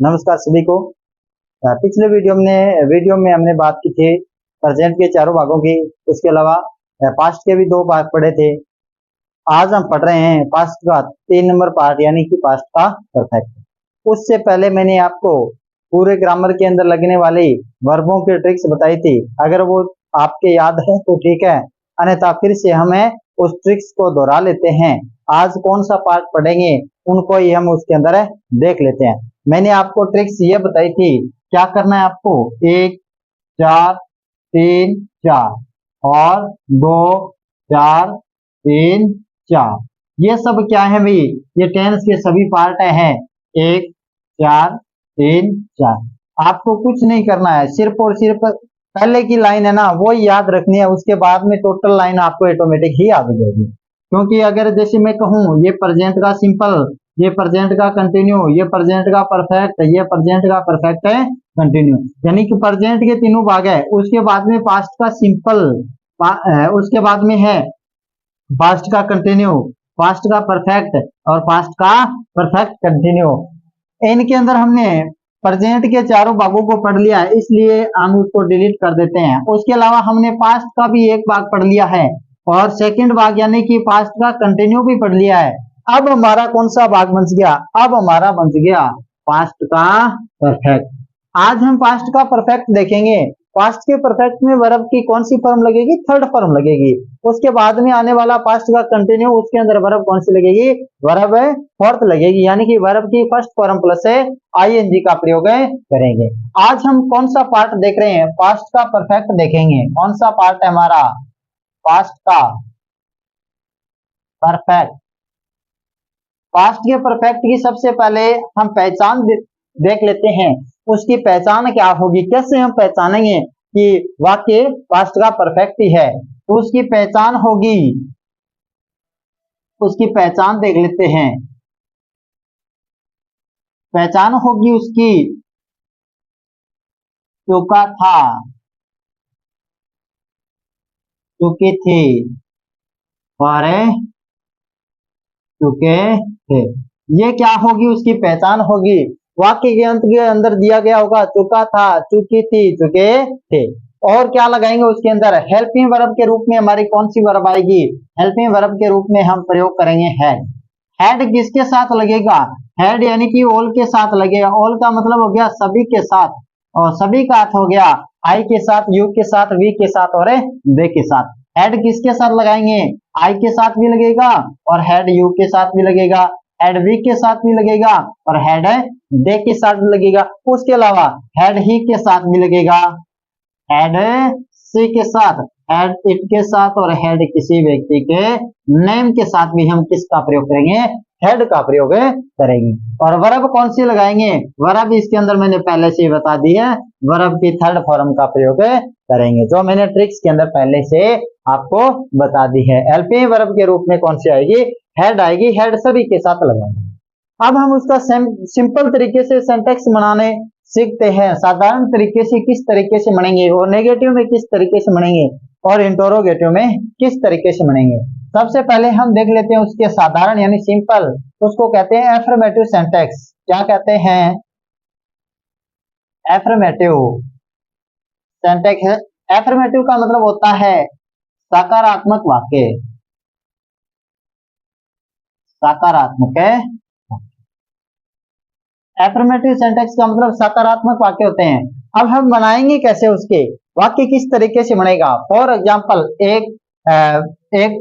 नमस्कार सभी को। पिछले वीडियो में हमने बात की थी प्रेजेंट के चारों भागों की। उसके अलावा पास्ट के भी दो भाग पढ़े थे। आज हम पढ़ रहे हैं पास्ट का 3 नंबर पार्ट यानी कि पास्ट का परफेक्ट। उससे पहले मैंने आपको पूरे ग्रामर के अंदर लगने वाली वर्बों की ट्रिक्स बताई थी। अगर वो आपके याद है तो ठीक है, अन्यथा फिर से हमें उस ट्रिक्स को दोहरा लेते हैं। आज कौन सा पार्ट पढ़ेंगे उनको ही हम उसके अंदर देख लेते हैं। मैंने आपको ट्रिक्स ये बताई थी, क्या करना है आपको, 1 4 3 4 और 2 4 3 4। ये सब क्या है भाई, ये टेंस के सभी पार्ट हैं। 1 4 3 4। आपको कुछ नहीं करना है, सिर्फ और सिर्फ पहले की लाइन है ना वो याद रखनी है। उसके बाद में टोटल लाइन आपको ऑटोमेटिक ही याद हो जाएगी। क्योंकि अगर जैसे मैं कहूँ ये प्रेजेंट का सिंपल, ये प्रेजेंट का कंटिन्यू, ये प्रेजेंट का परफेक्ट, ये प्रेजेंट का परफेक्ट है कंटिन्यू, यानी कि प्रेजेंट के तीनों भाग है। उसके बाद में पास्ट का सिंपल, उसके बाद में है पास्ट का कंटिन्यू, पास्ट का परफेक्ट और पास्ट का परफेक्ट कंटिन्यू। इनके अंदर हमने प्रेजेंट के चारों भागों को पढ़ लिया है, इसलिए हम उसको डिलीट कर देते हैं। उसके अलावा हमने पास्ट का भी एक भाग पढ़ लिया है और सेकंड भाग यानी कि पास्ट का कंटिन्यू भी पढ़ लिया है। अब हमारा कौन सा भाग बन गया, अब हमारा बन गया पास्ट का परफेक्ट। आज हम पास्ट का परफेक्ट देखेंगे। पास्ट के परफेक्ट में वर्ब की कौन सी फॉर्म लगेगी, थर्ड फॉर्म लगेगी। उसके बाद में आने वाला पास्ट का कंटिन्यू, उसके अंदर वर्ब कौन सी लगेगी, वर्ब फोर्थ लगेगी, यानी कि वर्ब की फर्स्ट फॉर्म प्लस आईएनजी का प्रयोग करेंगे। आज हम कौन सा पार्ट देख रहे हैं, पास्ट का परफेक्ट देखेंगे। कौन सा पार्ट है हमारा, पास्ट का परफेक्ट। पास्ट के परफेक्ट की सबसे पहले हम पहचान देख लेते हैं। उसकी पहचान क्या होगी, कैसे हम पहचानेंगे कि वाक्य पास्ट का परफेक्ट ही है। तो उसकी पहचान होगी, उसकी पहचान देख लेते हैं। पहचान होगी उसकी, चुका था, चुकी थी और चुके थे। ये क्या होगी, उसकी पहचान होगी। वाक्य के अंत के अंदर दिया गया होगा चुका था, चुकी थी, चुके थे। और क्या लगाएंगे उसके अंदर, हेल्पिंग वर्ब के रूप में हमारी कौन सी वर्ब आएगी, हेल्पिंग वर्ब के रूप में हम प्रयोग करेंगे हैड। हैड किसके साथ लगेगा, हैड यानी कि ऑल के साथ लगेगा। ऑल का मतलब हो गया सभी के साथ, और सभी का अर्थ हो गया आई के साथ, यू के साथ, वी के साथ और दे के साथ। हेड किसके साथ लगाएंगे, आई के साथ भी लगेगा और हेड यू के साथ भी लगेगा, हेड वी के साथ भी लगेगा और हेड दे के साथ भी लगेगा। उसके अलावा हेड ही के साथ भी लगेगा, हेड सी के साथ, हेड इट के साथ और हेड किसी व्यक्ति के नेम के साथ भी हम किसका प्रयोग करेंगे, हेड का प्रयोग करेंगे। और वर्ब कौन सी लगाएंगे, वर्ब इसके अंदर मैंने पहले से ही बता दी है, वर्ब की थर्ड फॉर्म का प्रयोग करेंगे, जो मैंने ट्रिक्स के अंदर पहले से आपको बता दी है। एलपी वर्ब के रूप में कौन सी आएगी, हेड आएगी, हेड सभी के साथ लगाएंगे। अब हम उसका सिंपल तरीके से सेंटेक्स बनाने सीखते हैं। साधारण तरीके से किस तरीके से बनेंगे, और नेगेटिव में किस तरीके से बनेंगे, और इंटरोगेटिव में किस तरीके से बनेंगे। सबसे पहले हम देख लेते हैं उसके साधारण यानी सिंपल, उसको कहते हैं एफर्मेटिव सेंटेक्स। क्या कहते हैं, एफर्मेटिव सेंटेक्स। एफर्मेटिव का मतलब होता है सकारात्मक वाक्य, सकारात्मक है। एफर्मेटिव सेंटेक्स का मतलब सकारात्मक वाक्य होते हैं। अब हम बनाएंगे कैसे उसके, वाक्य किस तरीके से बनेगा। फॉर एग्जाम्पल एक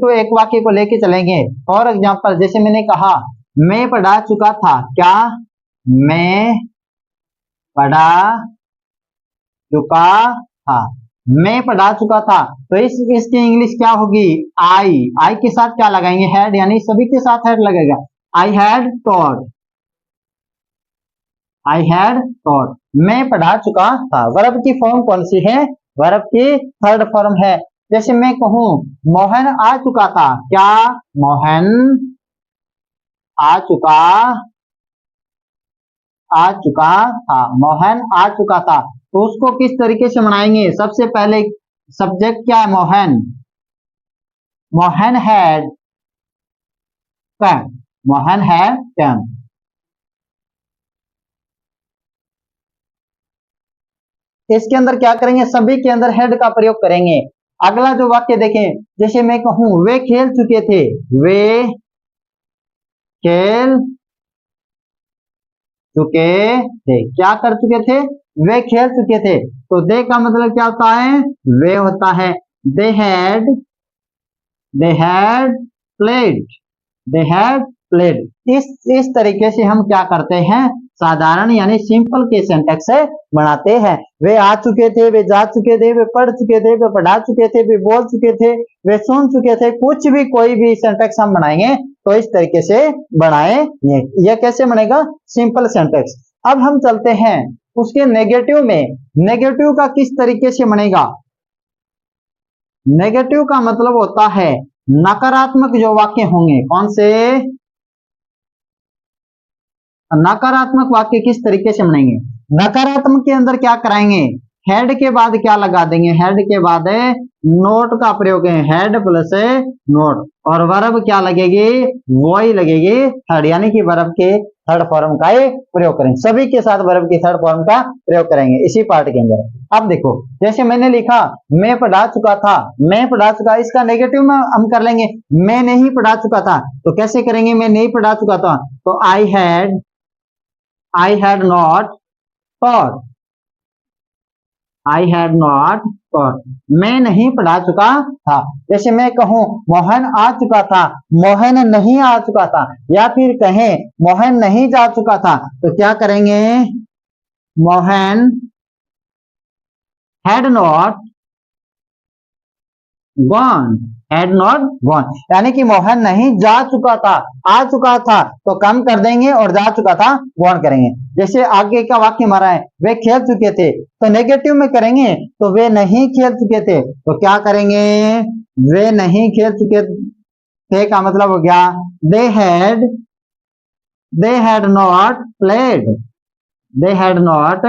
तो एक वाक्य को लेके चलेंगे। फॉर एग्जाम्पल जैसे मैंने कहा मैं पढ़ा चुका था, क्या मैं पढ़ा चुका था, मैं पढ़ा चुका था। तो इसकी इंग्लिश क्या होगी, आई के साथ क्या लगाएंगे, हैड, यानी सभी के साथ हैड लगेगा। I had taught, I had taught, मैं पढ़ा चुका था। वर्ब की फॉर्म कौन सी है, वर्ब की थर्ड फॉर्म है। जैसे मैं कहूं मोहन आ चुका था, क्या मोहन आ चुका था, मोहन आ चुका था। तो उसको किस तरीके से मनाएंगे, सबसे पहले सब्जेक्ट क्या है, Mohan, Mohan had come, Mohan had come. इसके अंदर क्या करेंगे, सभी के अंदर हैड का प्रयोग करेंगे। अगला जो वाक्य देखें, जैसे मैं कहूं वे खेल चुके थे, वे खेल चुके थे, क्या कर चुके थे, वे खेल चुके थे। तो दे का मतलब क्या होता है, वे होता है। They had played, they had played. इस तरीके से हम क्या करते हैं, साधारण यानी सिंपल के सेंटेक्स से बनाते हैं। वे आ चुके थे, वे जा चुके थे, वे पढ़ चुके थे, वे पढ़ा चुके थे, वे बोल चुके थे, वे सुन चुके थे, कुछ भी कोई भी सेंटेक्स हम बनाएंगे तो इस तरीके से बनाएंगे। यह कैसे बनेगा, सिंपल सेंटेक्स। अब हम चलते हैं उसके नेगेटिव में। नेगेटिव का किस तरीके से बनेगा, नेगेटिव का मतलब होता है नकारात्मक जो वाक्य होंगे। कौन से, नकारात्मक वाक्य किस तरीके से बनाएंगे, नकारात्मक के अंदर क्या कराएंगे, हेड के बाद क्या लगा देंगे, हेड के बाद नोट का प्रयोग है, हेड प्लस नोट, और वर्ब क्या लगेगी, वो ही लगेगी थर्ड, यानी कि वर्ब के थर्ड फॉर्म का प्रयोग करेंगे। सभी के साथ वर्ब की थर्ड फॉर्म का प्रयोग करेंगे इसी पार्ट के अंदर। अब देखो, जैसे मैंने लिखा मैं पढ़ा चुका था, मैं पढ़ा चुका, इसका नेगेटिव में हम कर लेंगे मैं नहीं पढ़ा चुका था। तो कैसे करेंगे, मैं नहीं पढ़ा चुका था, तो आई had not taught, I had not taught, मैं नहीं पढ़ा चुका था। जैसे मैं कहूं मोहन आ चुका था, मोहन नहीं आ चुका था, या फिर कहें मोहन नहीं जा चुका था, तो क्या करेंगे, Mohan had not gone, had not gone, यानी कि मोहन नहीं जा चुका था, आ चुका था तो कम कर देंगे और जा चुका था गॉन करेंगे। जैसे आगे का वाक्य हमारा है वे खेल चुके थे, तो नेगेटिव में करेंगे तो वे नहीं खेल चुके थे, तो क्या करेंगे, वे नहीं खेल चुके थे का मतलब हो गया they had not played, they had not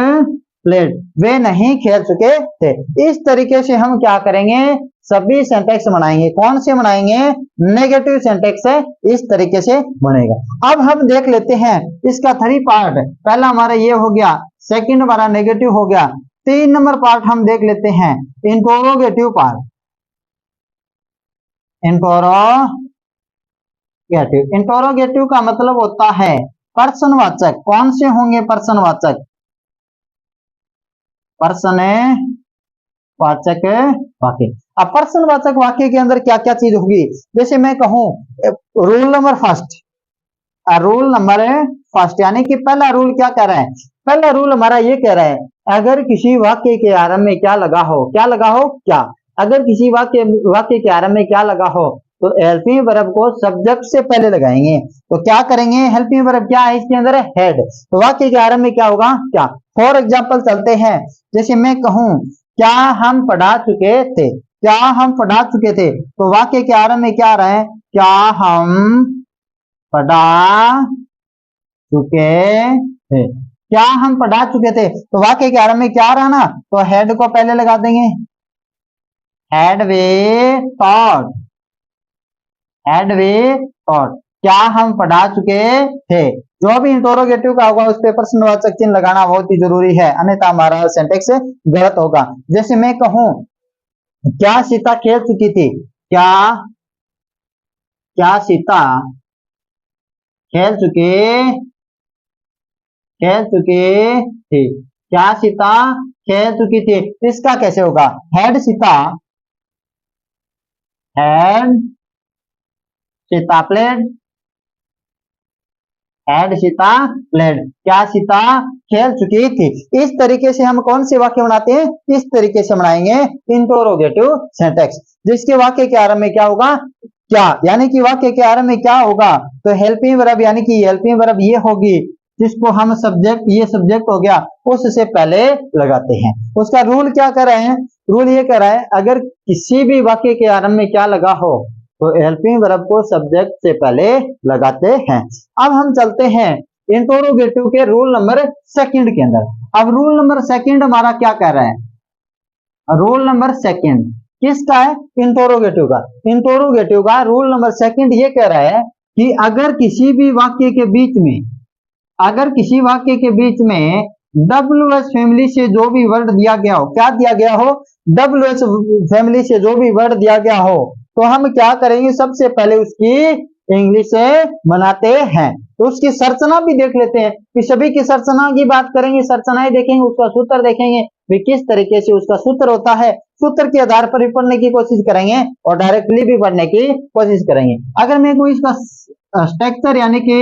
played, वे नहीं खेल चुके थे। इस तरीके से हम क्या करेंगे, सभी सेंटेक्स बनाएंगे। कौन से बनाएंगे, नेगेटिव सेंटेक्स है, इस तरीके से बनेगा। अब हम देख लेते हैं इसका 3 पार्ट। पहला हमारा ये हो गया, सेकंड हमारा नेगेटिव हो गया, 3 नंबर पार्ट हम देख लेते हैं इंटरोगेटिव पार्ट। इंटरोगेटिव का मतलब होता है प्रश्नवाचक। कौन से होंगे प्रश्नवाचक, प्रश्नवाचक वाक्य। अब प्रश्नवाचक वाक्य के अंदर क्या क्या चीज होगी, जैसे मैं कहूं rule number first, rule number first, यानी कि पहला रूल क्या कह रहा है, पहला रूल हमारा ये कह रहा है अगर किसी वाक्य के आरंभ में क्या लगा हो, क्या लगा हो, क्या, अगर किसी वाक्य के आरंभ में क्या लगा हो तो हेल्पिंग वर्ब को सब्जेक्ट से पहले लगाएंगे। तो क्या करेंगे, हेल्पिंग वर्ब क्या है, इसके अंदर है हेड, तो वाक्य के आरंभ में क्या होगा, क्या। फॉर एग्जाम्पल चलते हैं, जैसे मैं कहूं क्या हम पढ़ा चुके थे, क्या हम पढ़ा चुके थे, तो वाक्य के आरंभ में क्या आ रहा है, क्या हम पढ़ा चुके थे, क्या हम पढ़ा चुके थे, तो वाक्य के आरंभ में क्या आ रहा ना, तो हेड को पहले लगा देंगे, had way taught, had way taught, क्या हम पढ़ा चुके थे। जो भी इंटरोगेटिव का होगा उस पे प्रश्नवाचक चिन्ह लगाना बहुत ही जरूरी है, अन्यथा हमारा सेंटेक्स गलत होगा। जैसे मैं कहूं क्या सीता खेल चुकी थी, क्या सीता खेल चुकी थी, क्या सीता खेल चुकी थी, इसका कैसे होगा, had Sita played, had Sita played, क्या सीता खेल चुकी थी। इस तरीके से हम कौन से वाक्य बनाते हैं, इस तरीके से बनाएंगे इंटरोगेटिव सेंटेक्स, जिसके वाक्य के आरंभ में क्या होगा, क्या, यानी कि वाक्य के आरंभ में क्या होगा, तो हेल्पिंग वर्ब, यानी कि हेल्पिंग वर्ब ये होगी जिसको हम सब्जेक्ट, ये सब्जेक्ट हो गया, उससे पहले लगाते हैं। उसका रूल क्या कर रहे हैं, रूल ये कर रहा है अगर किसी भी वाक्य के आरंभ में क्या लगा हो तो हेल्पिंग वर्ब को सब्जेक्ट से पहले लगाते हैं। अब हम चलते हैं इंटरोगेटिव के रूल नंबर सेकंड के अंदर। अब रूल नंबर सेकंड हमारा क्या कह रहा है, रूल नंबर सेकंड किसका है, इंटरोगेटिव का। इंटरोगेटिव का रूल नंबर सेकंड ये कह रहा है कि अगर किसी भी वाक्य के बीच में WH फैमिली से जो भी वर्ड दिया गया हो, क्या दिया गया हो, WH फैमिली से जो भी वर्ड दिया गया हो, तो हम क्या करेंगे, सबसे पहले उसकी इंग्लिश से बनाते हैं। तो उसकी संरचना भी देख लेते हैं कि सभी की संरचना की बात करेंगे, संरचनाएं देखेंगे, उसका सूत्र देखेंगे भी किस तरीके से उसका सूत्र होता है। सूत्र के आधार पर भी पढ़ने की कोशिश करेंगे और डायरेक्टली भी पढ़ने की कोशिश करेंगे। अगर मैं कोई इसका स्ट्रक्चर यानी कि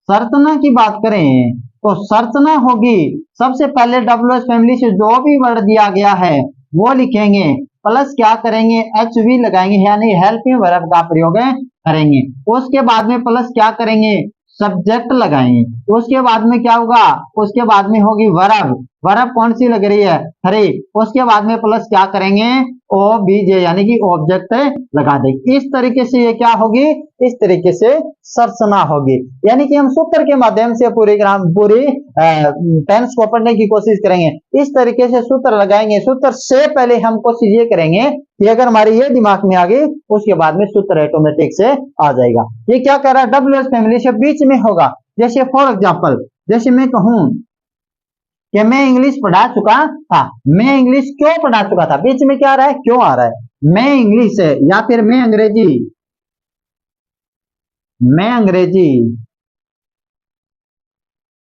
संरचना की बात करें तो संरचना होगी, सबसे पहले WH फैमिली से जो भी वर्ड दिया गया है वो लिखेंगे, प्लस क्या करेंगे, HV लगाएंगे यानी हेल्पिंग वर्ब का प्रयोग करेंगे। उसके बाद में प्लस क्या करेंगे, सब्जेक्ट लगाएंगे। उसके बाद में क्या होगा, उसके बाद में होगी वर्ब, वर्ब कौन सी लग रही है, हरी। उसके बाद में प्लस क्या करेंगे, OBJ यानी कि ऑब्जेक्ट लगा देंगे। इस तरीके से ये क्या होगी, इस तरीके से संरचना होगी। यानी कि हम सूत्र के माध्यम से पूरी टेंस को पढ़ने की कोशिश करेंगे। इस तरीके से सूत्र लगाएंगे। सूत्र से पहले हम कोशिश ये करेंगे कि अगर हमारी ये दिमाग में आ गई, उसके बाद में सूत्र ऑटोमेटिक से आ जाएगा। ये क्या कह रहा है, WH फैमिली से बीच में होगा। जैसे फॉर एग्जाम्पल, जैसे मैं कहूं कि मैं इंग्लिश पढ़ा चुका था, मैं इंग्लिश क्यों पढ़ा चुका था, बीच में क्या आ रहा है, क्यों आ रहा है, मैं इंग्लिश है या फिर मैं अंग्रेजी, मैं अंग्रेजी,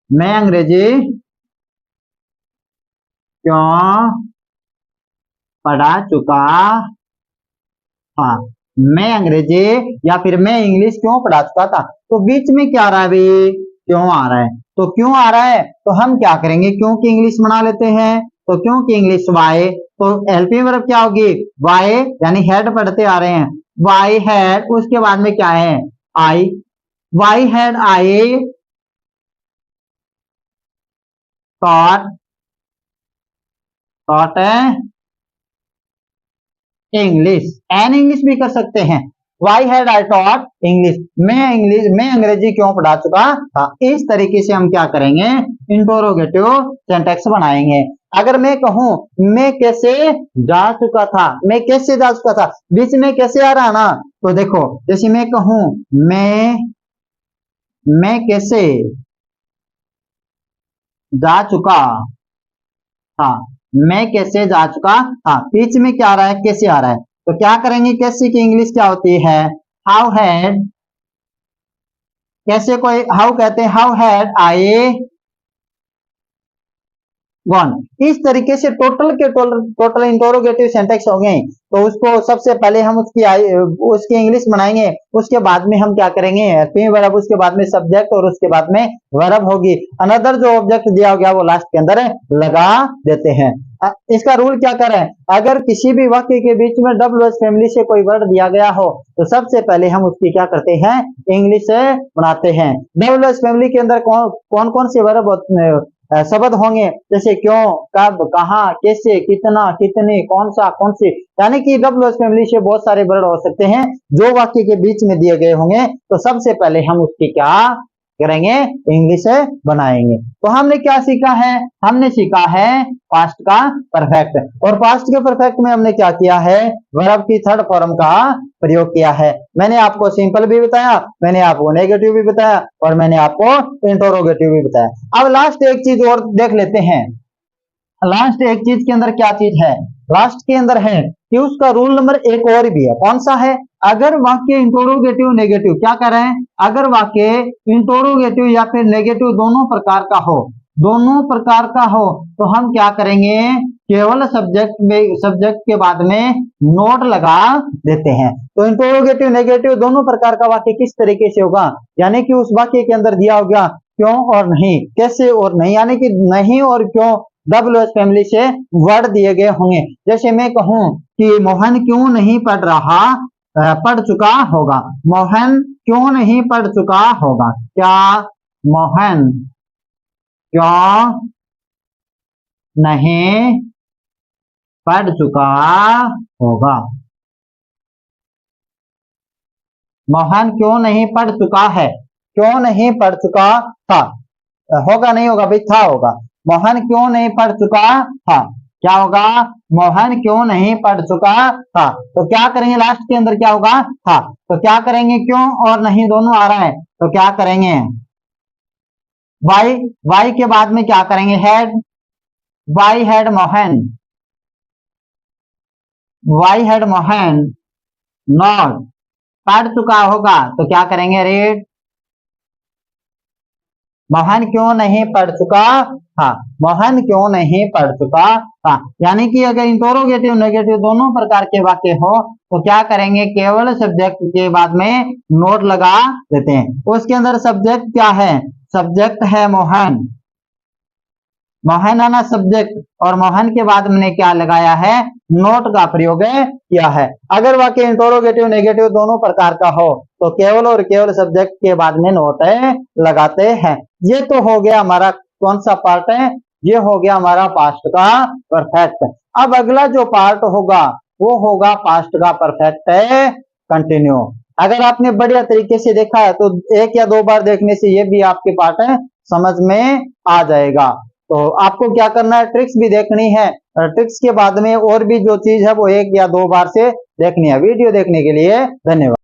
मैं अंग्रेजी क्यों पढ़ा चुका था, मैं अंग्रेजी या फिर मैं इंग्लिश क्यों पढ़ा चुका था। तो बीच में क्या आ रहा है भाई, क्यों आ रहा है। तो क्यों आ रहा है तो हम क्या करेंगे, क्यों की इंग्लिश बना लेते हैं। तो क्यों की इंग्लिश वाई, तो हेल्पिंग वर्ब क्या होगी, वाई यानी हेड पढ़ते आ रहे हैं, वाई हैड, उसके बाद में क्या है, I, why had I taught English, in English भी कर सकते हैं। Why had I taught English, मैं अंग्रेजी क्यों पढ़ा चुका था। इस तरीके से हम क्या करेंगे, इंटरोगेटिव सेंटेंस बनाएंगे। अगर मैं कहूं मैं कैसे जा चुका था, मैं कैसे जा चुका था, बीच में कैसे आ रहा ना, तो देखो जैसे मैं कहूं मैं कैसे जा चुका था, मैं कैसे जा चुका था, बीच में क्या आ रहा है, कैसे आ रहा है। तो क्या करेंगे, कैसे की इंग्लिश क्या होती है, हाउ हैड, कैसे कोई हाउ कहते हैं, हाउ हैड आई गॉन। इस तरीके से टोटल इंटरोगेटिव सेंटेंस हो गए। तो उसको सबसे पहले हम उसकी इंग्लिश बनाएंगे। उसके बाद में हम क्या करेंगे, वर्ब, उसके बाद में सब्जेक्ट और उसके बाद में वर्ब होगी। अनदर जो ऑब्जेक्ट दिया गया वो लास्ट के अंदर लगा देते हैं। इसका रूल क्या कर रहे हैं, अगर किसी भी वाक्य के बीच में WH फैमिली से कोई वर्ड दिया गया हो तो सबसे पहले हम उसकी क्या करते हैं, इंग्लिश से बनाते हैं। WH फैमिली के अंदर कौन कौन से वर्ब शब्द होंगे, जैसे क्यों, कब, कहाँ, कैसे, कितना, कितने, कौन सा, कौन सी, यानी कि WH फैमिली से बहुत सारे वर्ड हो सकते हैं जो वाक्य के बीच में दिए गए होंगे। तो सबसे पहले हम उसकी क्या करेंगे, इंग्लिश बनाएंगे। तो हमने क्या सीखा है, हमने सीखा है पास्ट का परफेक्ट, और पास्ट के परफेक्ट में हमने क्या किया है, वर्ब की थर्ड फॉर्म का प्रयोग किया है। मैंने आपको सिंपल भी बताया, मैंने आपको नेगेटिव भी बताया और मैंने आपको इंटरोगेटिव भी बताया। अब लास्ट एक चीज और देख लेते हैं। लास्ट एक चीज के अंदर क्या चीज है, लास्ट के अंदर है कि उसका रूल नंबर एक और भी है। कौन सा है, अगर वाक्य इंटरोगेटिव नेगेटिव, क्या कर रहे हैं, अगर वाक्य इंटरोगेटिव या फिर नेगेटिव दोनों प्रकार का हो, दोनों प्रकार का हो, तो हम क्या करेंगे, केवल सब्जेक्ट के बाद में नोट लगा देते हैं। तो इंटरोगेटिव नेगेटिव दोनों प्रकार का वाक्य किस तरीके से होगा, यानी कि उस वाक्य के अंदर दिया होगा क्यों और नहीं, कैसे और नहीं, यानी कि नहीं और क्यों WH फैमिली से वर्ड दिए गए होंगे। जैसे मैं कहूं कि मोहन क्यों नहीं पढ़ चुका होगा, मोहन क्यों नहीं पढ़ चुका होगा, क्या मोहन क्यों नहीं पढ़ चुका होगा, मोहन क्यों नहीं पढ़ चुका है, क्यों नहीं पढ़ चुका था, होगा नहीं होगा भाई, था होगा। मोहन क्यों नहीं पढ़ चुका था, क्या होगा, मोहन क्यों नहीं पढ़ चुका था। तो क्या करेंगे, लास्ट के अंदर क्या होगा, था। तो क्या करेंगे, क्यों और नहीं दोनों आ रहा है, तो क्या करेंगे, वाई, वाई के बाद में क्या करेंगे, had, why had Mohan, why had Mohan not, पढ़ चुका होगा तो क्या करेंगे, रीड, मोहन क्यों नहीं पढ़ चुका था, मोहन क्यों नहीं पढ़ चुका था। यानी कि अगर इंटरोगेटिव नेगेटिव दोनों प्रकार के वाक्य हो तो क्या करेंगे, केवल सब्जेक्ट के बाद में नोट लगा देते हैं। उसके अंदर सब्जेक्ट क्या है, सब्जेक्ट है मोहन, मोहन है ना सब्जेक्ट, और मोहन के बाद मैंने क्या लगाया है, नोट का प्रयोग किया है। अगर वाक्य इंटरोगेटिव नेगेटिव दोनों प्रकार का हो तो केवल और केवल सब्जेक्ट के बाद में नोट लगाते हैं। ये तो हो गया हमारा कौन सा पार्ट है, ये हो गया हमारा पास्ट का परफेक्ट। अब अगला जो पार्ट होगा वो होगा पास्ट का परफेक्ट कंटिन्यू। अगर आपने बढ़िया तरीके से देखा है तो एक या दो बार देखने से ये भी आपके पार्ट समझ में आ जाएगा। तो आपको क्या करना है, ट्रिक्स भी देखनी है, ट्रिक्स के बाद में और भी जो चीज है वो एक या दो बार से देखनी है। वीडियो देखने के लिए धन्यवाद।